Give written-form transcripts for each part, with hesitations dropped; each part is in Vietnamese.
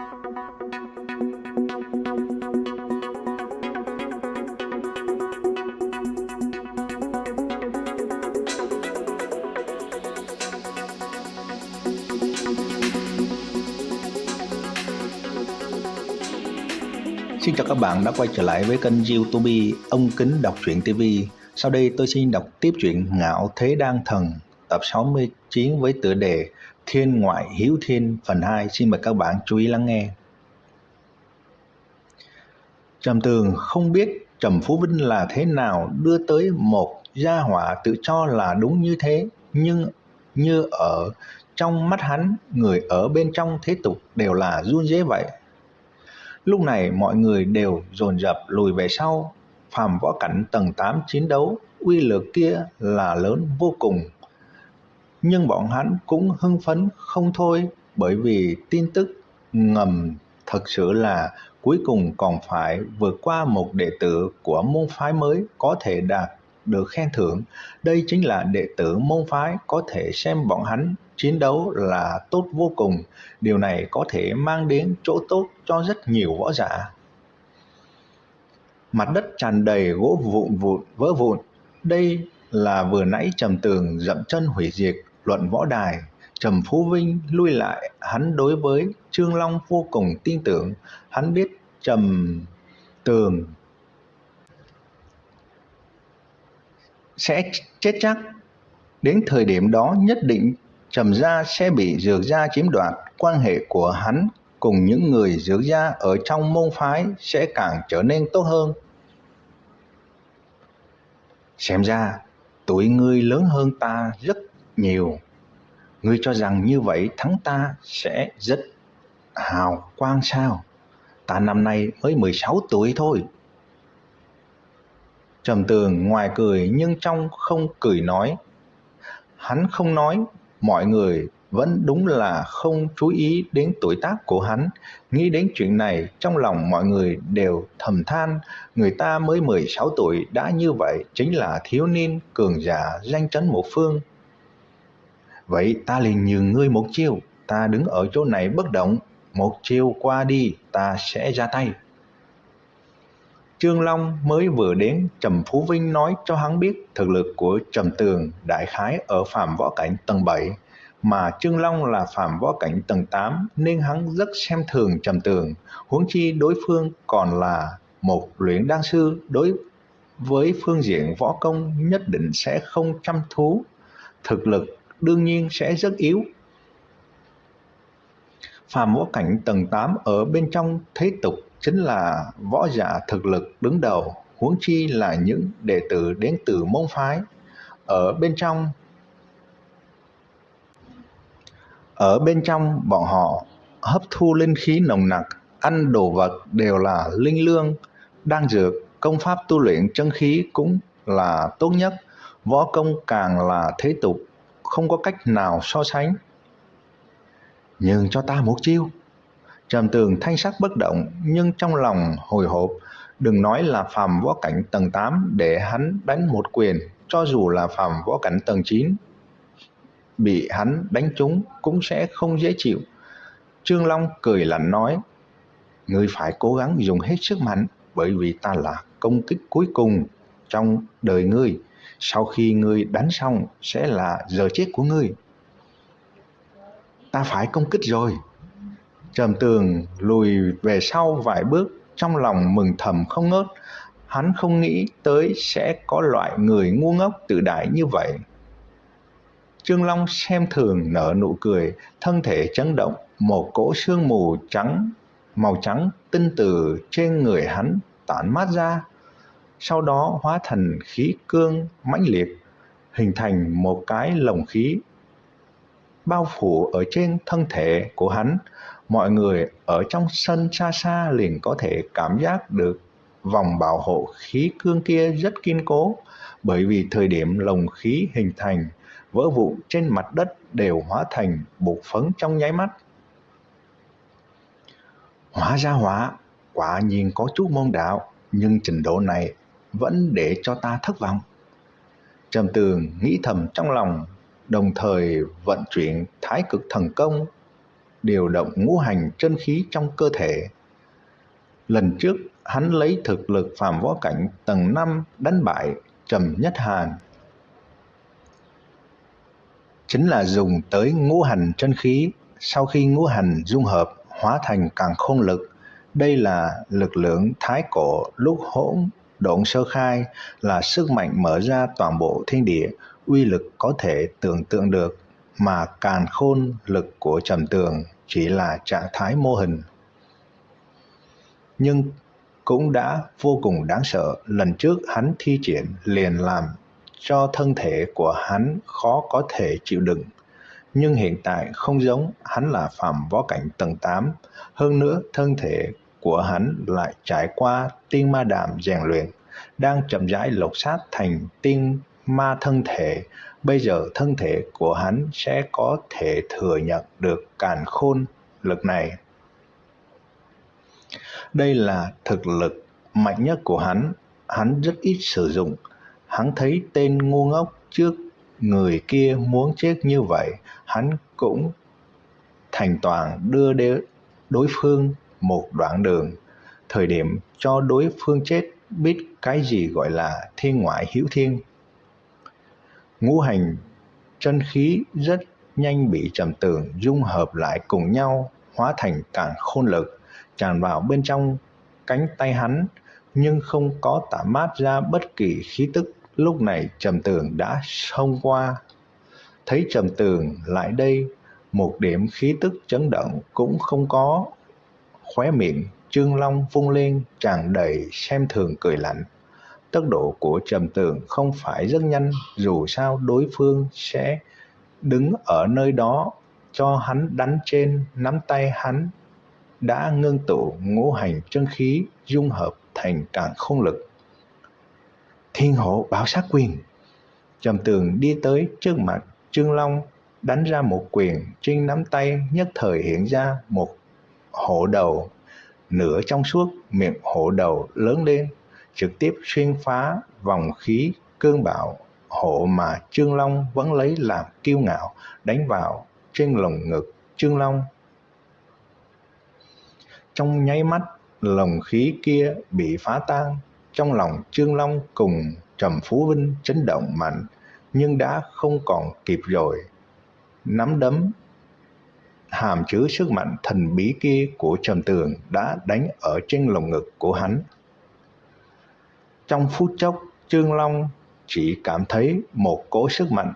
Xin chào các bạn đã quay trở lại với kênh YouTube Ông Kính Đọc Truyện TV. Sau đây tôi xin đọc tiếp truyện Ngạo Thế Đan Thần tập 69 với tựa đề Thiên Ngoại Hiếu Thiên phần 2. Xin mời các bạn chú ý lắng nghe. Trầm Tường không biết Trầm Phú Vinh là thế nào đưa tới một gia hỏa tự cho là đúng như thế, nhưng như ở trong mắt hắn, người ở bên trong thế tục đều là run rế vậy. Lúc này mọi người đều dồn dập lùi về sau. Phàm Võ Cảnh tầng 8 chiến đấu, uy lực kia là lớn vô cùng. Nhưng bọn hắn cũng hưng phấn không thôi, bởi vì tin tức ngầm thật sự là cuối cùng còn phải vượt qua một đệ tử của môn phái mới có thể đạt được khen thưởng. Đây chính là đệ tử môn phái có thể xem bọn hắn chiến đấu là tốt vô cùng. Điều này có thể mang đến chỗ tốt cho rất nhiều võ giả. Mặt đất tràn đầy gỗ vỡ vụn. Đây là vừa nãy Trầm Tường dậm chân hủy diệt luận võ đài. Trầm Phú Vinh lui lại, hắn đối với Trương Long vô cùng tin tưởng. Hắn biết Trầm Tường sẽ chết chắc. Đến thời điểm đó nhất định Trầm gia sẽ bị Dược gia chiếm đoạt. Quan hệ của hắn cùng những người Dược gia ở trong môn phái sẽ càng trở nên tốt hơn. Xem ra tuổi ngươi lớn hơn ta rất nhiều. Ngươi cho rằng như vậy thắng ta sẽ rất hào quang sao? Ta năm nay mới 16 tuổi thôi. Trầm Tường ngoài cười nhưng trong không cười nói. Hắn không nói, mọi người vẫn đúng là không chú ý đến tuổi tác của hắn. Nghĩ đến chuyện này, trong lòng mọi người đều thầm than, người ta mới 16 tuổi đã như vậy, chính là thiếu niên cường giả danh chấn một phương. Vậy ta liền nhường ngươi một chiêu, ta đứng ở chỗ này bất động, một chiêu qua đi ta sẽ ra tay. Trương Long mới vừa đến, Trầm Phú Vinh nói cho hắn biết thực lực của Trầm Tường đại khái ở Phàm Võ Cảnh tầng 7, mà Trương Long là Phàm Võ Cảnh tầng 8 nên hắn rất xem thường Trầm Tường, huống chi đối phương còn là một luyện đan sư, đối với phương diện võ công nhất định sẽ không chăm thú, thực lực đương nhiên sẽ rất yếu. Phàm Võ Cảnh tầng 8 ở bên trong thế tục chính là võ giả thực lực đứng đầu, huống chi là những đệ tử đến từ môn phái. Ở bên trong bọn họ hấp thu linh khí nồng nặc, ăn đồ vật đều là linh lương, đan dược, công pháp tu luyện chân khí cũng là tốt nhất, võ công càng là thế tục, không có cách nào so sánh. Nhường cho ta một chiêu. Trầm Tường thanh sắc bất động nhưng trong lòng hồi hộp. Đừng nói là Phàm Võ Cảnh tầng 8 để hắn đánh một quyền, cho dù là Phàm Võ Cảnh tầng 9 bị hắn đánh trúng cũng sẽ không dễ chịu. Trương Long cười lạnh nói, ngươi phải cố gắng dùng hết sức mạnh, bởi vì ta là công kích cuối cùng trong đời ngươi. Sau khi ngươi đánh xong sẽ là giờ chết của ngươi. Ta phải công kích rồi. Trầm Tường lùi về sau vài bước, trong lòng mừng thầm không ngớt. Hắn không nghĩ tới sẽ có loại người ngu ngốc tự đại như vậy. Trương Long xem thường nở nụ cười, thân thể chấn động, một cỗ sương mù màu trắng tinh từ trên người hắn tản mát ra, sau đó hóa thành khí cương mãnh liệt, hình thành một cái lồng khí bao phủ ở trên thân thể của hắn. Mọi người ở trong sân xa xa liền có thể cảm giác được vòng bảo hộ khí cương kia rất kiên cố, bởi vì thời điểm lồng khí hình thành, vỡ vụn trên mặt đất đều hóa thành bột phấn trong nháy mắt. Hóa ra quả nhiên có chút môn đạo, nhưng trình độ này vẫn để cho ta thất vọng. Trầm Tường nghĩ thầm trong lòng, đồng thời vận chuyển Thái Cực Thần Công. điều động ngũ hành chân khí trong cơ thể. Lần trước hắn lấy thực lực phàm võ cảnh tầng 5 đánh bại Trầm Nhất Hàn, chính là dùng tới ngũ hành chân khí. Sau khi ngũ hành dung hợp hóa thành càn khôn lực, đây là lực lượng thái cổ lúc hỗn độn sơ khai, là sức mạnh mở ra toàn bộ thiên địa, uy lực có thể tưởng tượng được, mà càn khôn lực của Trầm Tường chỉ là trạng thái mô hình, nhưng cũng đã vô cùng đáng sợ. Lần trước hắn thi triển liền làm cho thân thể của hắn khó có thể chịu đựng, nhưng hiện tại không giống, hắn là phàm võ cảnh tầng 8, hơn nữa thân thể của hắn lại trải qua tiên ma đàm rèn luyện, đang chậm rãi lột xác thành tiên ma thân thể. Bây giờ thân thể của hắn sẽ có thể thừa nhận được càn khôn lực này. Đây là thực lực mạnh nhất của hắn rất ít sử dụng. Hắn thấy tên ngu ngốc trước người kia muốn chết như vậy, hắn cũng thành toàn đưa đối phương một đoạn đường. Thời điểm cho đối phương chết, biết cái gì gọi là thiên ngoại hiếu thiên. Ngũ hành chân khí rất nhanh bị Trầm Tường dung hợp lại cùng nhau, hóa thành càn khôn lực, tràn vào bên trong cánh tay hắn, nhưng không có tản mát ra bất kỳ khí tức. Lúc này Trầm Tường đã xông qua, thấy Trầm Tường lại đây, một điểm khí tức chấn động cũng không có. Khóe miệng Trương Long vung lên, tràn đầy xem thường cười lạnh. Tốc độ của Trầm Tường không phải rất nhanh, dù sao đối phương sẽ đứng ở nơi đó cho hắn đánh trên. Nắm tay hắn đã ngưng tụ ngũ hành chân khí, dung hợp thành càn khôn lực. Thiên hộ bảo sát quyền. Trầm Tường đi tới trước mặt Trương Long, đánh ra một quyền, trên nắm tay nhất thời hiện ra một hộ đầu nửa trong suốt, miệng hộ đầu lớn lên, trực tiếp xuyên phá vòng khí cương bạo hộ mà Trương Long vẫn lấy làm kiêu ngạo, đánh vào trên lồng ngực Trương Long. Trong nháy mắt, lồng khí kia bị phá tan. Trong lòng Trương Long cùng Trầm Phú Vinh chấn động mạnh, nhưng đã không còn kịp rồi. Nắm đấm hàm chứa sức mạnh thần bí kia của Trầm Tường đã đánh ở trên lồng ngực của hắn. Trong phút chốc, Trương Long chỉ cảm thấy một cỗ sức mạnh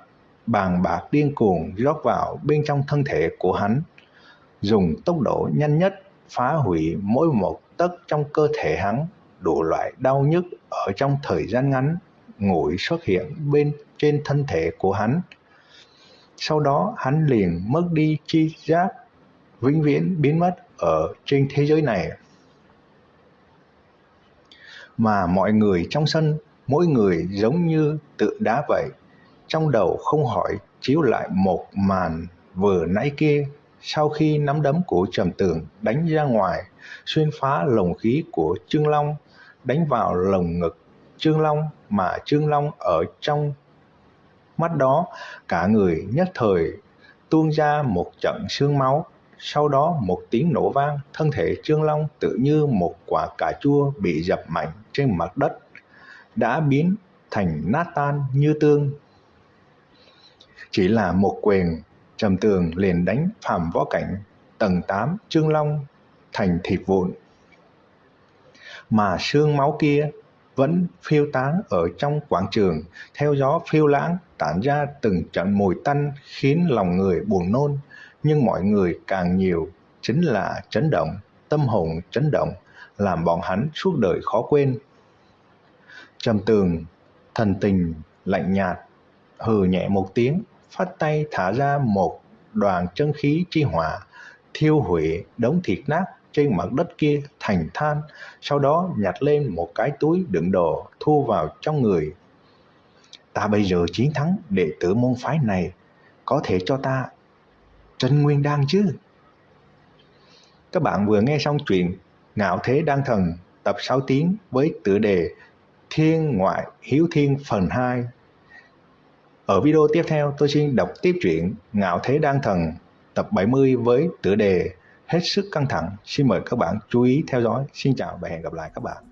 bàng bạc điên cuồng rót vào bên trong thân thể của hắn, dùng tốc độ nhanh nhất phá hủy mỗi một tấc trong cơ thể hắn. Đủ loại đau nhức ở trong thời gian ngắn ngủi xuất hiện bên trên thân thể của hắn. Sau đó hắn liền mất đi tri giác, vĩnh viễn biến mất ở trên thế giới này. Mà mọi người trong sân, mỗi người giống như tượng đá vậy, trong đầu không khỏi chiếu lại một màn vừa nãy kia. Sau khi nắm đấm của Trầm Tường đánh ra ngoài, xuyên phá lồng khí của Trương Long, đánh vào lồng ngực Trương Long, mà Trương Long ở trong mắt đó, cả người nhất thời tuôn ra một trận sương máu. Sau đó một tiếng nổ vang, thân thể Trương Long tự như một quả cà chua bị dập mạnh trên mặt đất, đã biến thành nát tan như tương. Chỉ là một quyền, Trầm Tường liền đánh phàm võ cảnh tầng 8 Trương Long thành thịt vụn, mà sương máu kia vẫn phiêu tán ở trong quảng trường, theo gió phiêu lãng tản ra từng trận mùi tanh, khiến lòng người buồn nôn. Nhưng mọi người càng nhiều chính là chấn động, tâm hồn chấn động, làm bọn hắn suốt đời khó quên. Trầm Tường thần tình lạnh nhạt, hừ nhẹ một tiếng, phất tay thả ra một đoàn chân khí chi hỏa, thiêu hủy đống thịt nát trên mặt đất kia thành than. Sau đó nhặt lên một cái túi đựng đồ, thu vào trong người. Ta bây giờ chiến thắng đệ tử môn phái này, có thể cho ta Chân Nguyên Đan chứ? Các bạn vừa nghe xong chuyện Ngạo Thế Đan Thần tập 6 tiếng với tựa đề Thiên Ngoại Hiếu Thiên phần 2. Ở video tiếp theo tôi xin đọc tiếp truyện Ngạo Thế Đan Thần tập 70 với tựa đề hết sức căng thẳng. Xin mời các bạn chú ý theo dõi. Xin chào và hẹn gặp lại các bạn.